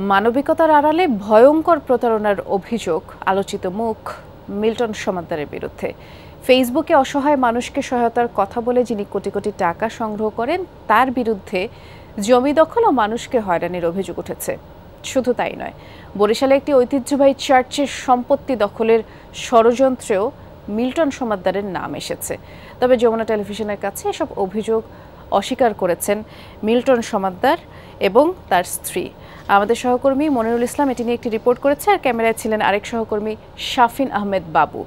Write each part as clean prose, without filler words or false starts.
মানবিকতার আড়ালে ভয়ঙ্কর প্রতারণার অভিযোগ আলোচিত মুখ মিল্টন সমাদ্দারের বিরুদ্ধে। ফেসবুকে অসহায় মানুষকে সহায়তার কথা বলে যিনি কোটি কোটি টাকা সংগ্রহ করেন তার বিরুদ্ধে জমি দখল ও মানুষকে হয়রানির অভিযোগ উঠেছে। শুধু তাই নয়, বরিশালে একটি ঐতিহ্যবাহী চার্চের সম্পত্তি দখলের ষড়যন্ত্রেও মিল্টন সমাদ্দারের নাম এসেছে। তবে যমুনা টেলিভিশনের কাছে এসব অভিযোগ অস্বীকার করেছেন মিল্টন সমাদ্দার এবং তার স্ত্রী। আমাদের সহকর্মী মনিরুল ইসলাম এটি নিয়ে একটি রিপোর্ট করেছে, আর ক্যামেরায় ছিলেন আরেক সহকর্মী শাফিন আহমেদ বাবু।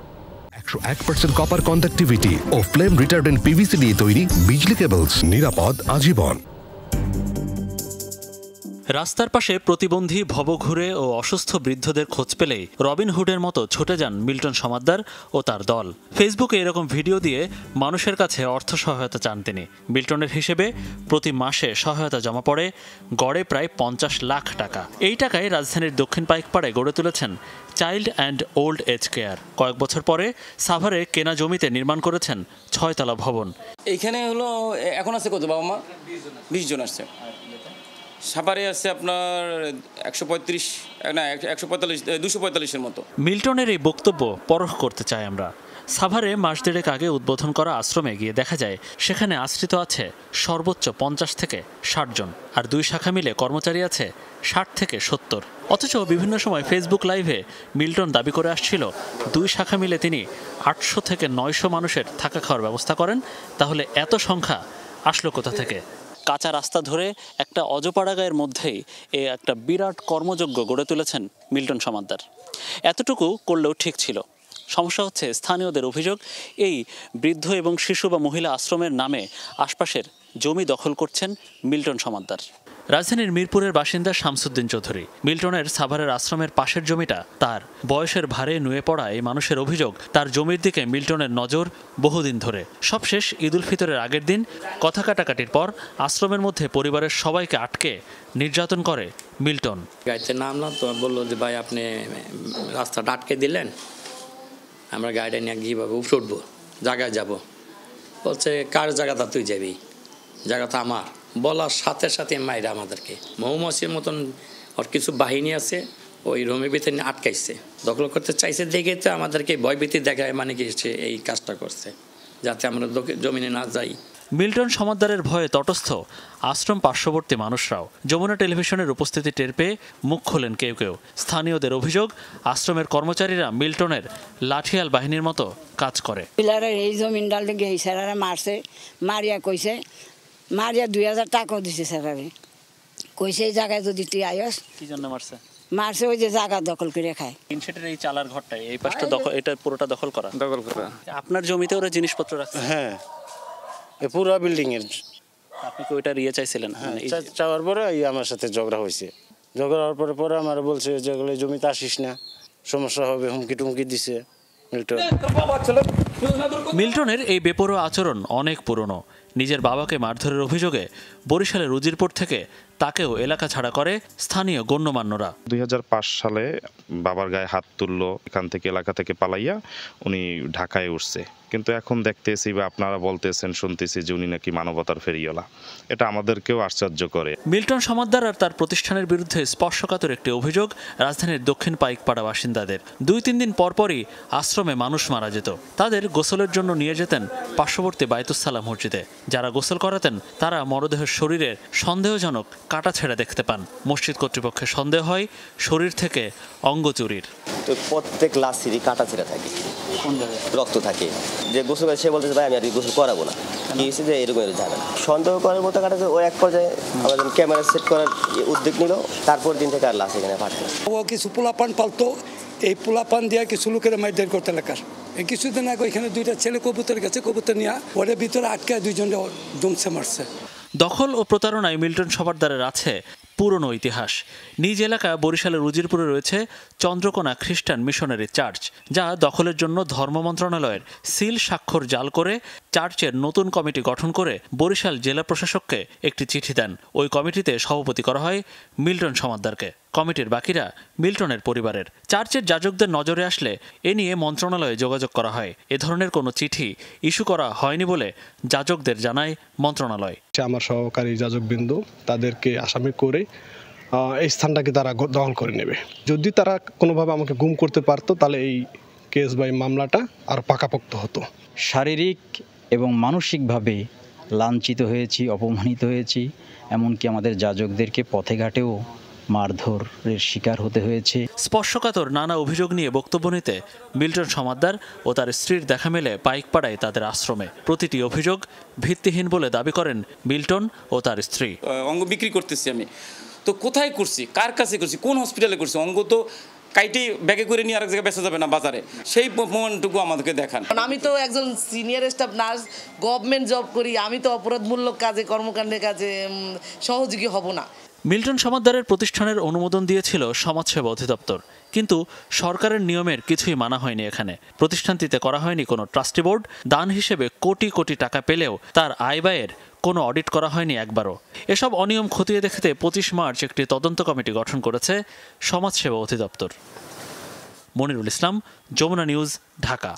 101% কপার কন্ডাক্টিভিটি ও ফ্লেম রিটার্ডেন্ট পিভিসি দিয়ে তৈরি বিজলি কেবলস, নিরাপদ আজীবন। রাস্তার পাশে প্রতিবন্ধী, ভবঘুরে ও অসুস্থ বৃদ্ধদের খোঁজ পেলেই রবিনহুডের মতো ছুটে যান মিল্টন সমাদ্দার ও তার দল। ফেসবুকে এরকম ভিডিও দিয়ে মানুষের কাছে অর্থ সহায়তা চান তিনি। মিল্টনের হিসেবে প্রতি মাসে সহায়তা জমা পড়ে গড়ে প্রায় 50 লাখ টাকা। এই টাকায় রাজধানীর দক্ষিণ পাইকপাড়ায় গড়ে তুলেছেন child and old age care. কয়েক বছর পরে সাভারে কেনা জমিতে নির্মাণ করেছেন 6 তলা ভবন। এইখানে হলো এখন আছে কত বাবা মা? 20 জন আসছে। সাভারে আছে আপনার 145 না 145 245-এর মতো। মিল্টনের এই বক্তব্য পরখ করতে চাই আমরা। সাভারে মাস দেড়েক আগে উদ্বোধন করা আশ্রমে গিয়ে দেখা যায় সেখানে আশ্রিত আছে সর্বোচ্চ 50 থেকে 60 জন, আর 2 শাখা মিলে কর্মচারী আছে 60 থেকে 70। অথচ বিভিন্ন সময় ফেসবুক লাইভে মিল্টন দাবি করে আসছিল 2 শাখা মিলে তিনি 800 থেকে 900 মানুষের থাকা খাওয়ার ব্যবস্থা করেন। তাহলে এত সংখ্যা আসলো কোথা থেকে? কাঁচা রাস্তা ধরে একটা অজপাড়া গায়ের মধ্যেই একটা বিরাট কর্মযজ্ঞ গড়ে তুলেছেন মিল্টন সমাদ্দার। এতটুকু করলেও ঠিক ছিল। সমস্যা হচ্ছে স্থানীয়দের অভিযোগ, এই বৃদ্ধ এবং শিশু বা মহিলা আশ্রমের নামে আশপাশের জমি দখল করছেন মিল্টন সমাদ্দার। রাজধানীর মিরপুরের বাসিন্দা শামসুদ্দিন চৌধুরী। মিল্টনের সাভারের আশ্রমের পাশের জমিটা তার। বয়সের ভারে নুয়ে পড়া এই মানুষের অভিযোগ, তার জমির দিকে মিল্টনের নজর বহুদিন ধরে। সবশেষ ঈদুল ফিতরের আগের দিন কথা কাটাকাটির পর আশ্রমের মধ্যে পরিবারের সবাইকে আটকে নির্যাতন করে মিল্টন। গাড়িতে নামলাম তো বললো যে ভাই আপনি রাস্তাটা আটকে দিলেন, আমরা গাড়িটা নিয়ে কীভাবে উপরে উঠবো, জায়গায় যাব। বলছে কার জায়গাটা তুই যাবি, জায়গাটা আমার। বলার সাথে সাথে মাইরা আমাদেরকে মৌমাছির মতন ওর কিছু বাহিনী আছে ওই রুমের ভিতরে আটকাইছে, দখল করতে চাইছে। দেখে তো আমাদেরকে ভয়ভীতি দেখায়, মানে কি সে এই কাজটা করছে যাতে আমরা জমিনে না যাই। মিল্টন সমাদ্দারের ভয়ে তটস্থ আশ্রম পার্শ্ববর্তী মানুষরাও। যমুনা টেলিভিশনের উপস্থিতি টের পেয়ে মুখ খোলেন কেউ কেউ। স্থানীয়দের অভিযোগ, আশ্রমের কর্মচারীরা মিল্টনের লাঠিয়াল বাহিনীর মতো কাজ করে। এই জমিন ডাল গিয়ে স্যারারা মারছে, মারিয়া কইছে, মারিয়া 2000 টাকাও দিছে স্যারারে, কইছে এই জায়গায় যদি তুই আয়স। কি জন্য মারছে? মারছে ওই যে জায়গা দখল করে খায়। ইনশেটের এই চালার ঘরটা, এই পাশটা দখল, এটা পুরোটা দখল করা। আপনার জমিতে ওরা জিনিসপত্র রাখছে? হ্যাঁ, পুরো বিল্ডিং এর। আপনি কি ওইটা ইয়ে চাইছিলেন? চাওয়ার পরে আমার সাথে ঝগড়া হয়েছে। ঝগড়া হওয়ার পরে আমার বলছে যে জমিতে আসিস না, সমস্যা হবে, হুমকি টুমকি দিছে মিল্টন। মিল্টনের এই বেপরোয়া আচরণ অনেক পুরনো। নিজের বাবাকে মারধরের অভিযোগে বরিশালের উজিরপুর থেকে তাকেও এলাকা ছাড়া করে স্থানীয় গণ্যমান্যরা। 2005 সালে বাবার গায়ে হাত তুললো, এখান থেকে এলাকা থেকে পালাইয়া উনি ঢাকায় উঠছে। কিন্তু এখন দেখতেছি বা আপনারা বলতেছেন, শুনতেছি যে উনি নাকি মানবতার ফেরিওয়ালা। এটা আমাদেরকেও আশ্চর্য করে। মিল্টন সমাদ্দার আর তার প্রতিষ্ঠানের বিরুদ্ধে স্পর্শকাতর একটি অভিযোগ রাজধানীর দক্ষিণ পাইকপাড়া বাসিন্দাদের। 2-3 দিন পরপরই আশ্রমে মানুষ মারা যেত। তাদের গোসলের জন্য নিয়ে যেতেন পার্শ্ববর্তী বাইতুস-সালাম মসজিদে। যারা গোসল করাতেন তারা মরদেহের শরীরের সন্দেহজনক কাটা ছেঁড়া দেখতে পান। মসজিদ কর্তৃপক্ষের সন্দেহ হয় শরীর থেকে অঙ্গ চুরির। তো প্রত্যেক লাশিরই কাটা ছেঁড়া থাকে, রক্ত থাকে। যে গোসল করে সে বলতেছে ভাই আমি আর গোসল করাবো না, কি হয়েছে যে এরকম যাবে না। সন্দেহ করার মতো কাটা, ও এক পর্যায়ে আমাদের ক্যামেরা সেট করার উদ্যোগ নিল। তারপর দিন থেকে আর লাশ এখানে পাঠালো। ও কিছু পোলাপান পালতো, এই পোলাপান দিয়ে কিছু লোকের মাইদার করতে এলাকার। এই কিছুদিন আগে ওইখানে 2টা ছেলে কবুতর গেছে, কবুতর নিয়ে ওর ভিতরে আটকে 2 জনে দুমছে মারছে। দখল ও প্রতারণায় মিল্টন সমাদ্দারের আছে পুরনো ইতিহাস। নিজ এলাকা বরিশালের উজিরপুরে রয়েছে চন্দ্রকোনা খ্রিস্টান মিশনারি চার্চ, যা দখলের জন্য ধর্ম মন্ত্রণালয়ের সিল স্বাক্ষর জাল করে চার্চের নতুন কমিটি গঠন করে বরিশাল জেলা প্রশাসককে একটি চিঠি দেন। ওই কমিটিতে সভাপতি করা হয় মিল্টন সমাদ্দারকে। কমিটির বাকিরা মিল্টনের পরিবারের। চার্চের যাজকদের নজরে আসলে এ নিয়ে মন্ত্রণালয়ে যোগাযোগ করা হয়। এ ধরনের কোনো চিঠি ইস্যু করা হয়নি বলে যাজকদের জানায় মন্ত্রণালয়। আমার সহকারী যাজকবৃন্দ তাদেরকে আসামি করে এই স্থানটাকে তারা দখল করে নেবে। যদি তারা কোনোভাবে আমাকে গুম করতে পারতো তাহলে এই কেস বা এই মামলাটা আর পাকাপোক্ত হতো। শারীরিক এবং মানসিকভাবে লাঞ্ছিত হয়েছি, অপমানিত হয়েছি, এমনকি আমাদের যাজকদেরকে পথে ঘাটেও মারধরের শিকার হতে হয়েছে। স্পর্শকাতর নানা অভিযোগ নিয়ে বক্তব্য নিতে মিল্টন সমাদ্দার ও তার স্ত্রীর দেখা মেলে পাইকপাড়ায় তাদের আশ্রমে। প্রতিটি অভিযোগ ভিত্তিহীন বলে দাবি করেন মিল্টন ও তার স্ত্রী। অঙ্গ বিক্রি করতেছি আমি, তো কোথায় করছি, কার কাছে করছি, কোন হসপিটালে করছি? অঙ্গ তো কাইটে ব্যাগে করে নিয়ে আরেক জায়গায় বেচা যাবে না বাজারে, সেই প্রমাণটুকু আমাদেরকে দেখান। আমি তো একজন senior staff nurse, government job করি, আমি তো অপরাধমূলক কাজে কর্মকাণ্ডের কাজে সহযোগী হব না। মিল্টন সমাদ্দারের প্রতিষ্ঠানের অনুমোদন দিয়েছিল সমাজসেবা অধিদপ্তর, কিন্তু সরকারের নিয়মের কিছুই মানা হয়নি। এখানে প্রতিষ্ঠানটিতে করা হয়নি কোনো ট্রাস্টি বোর্ড, দান হিসেবে কোটি কোটি টাকা পেলেও তার আয় ব্যয়ের কোনো অডিট করা হয়নি একবারও। এসব অনিয়ম খতিয়ে দেখতে 25 মার্চ একটি তদন্ত কমিটি গঠন করেছে সমাজসেবা অধিদপ্তর। মনিরুল ইসলাম, যমুনা নিউজ, ঢাকা।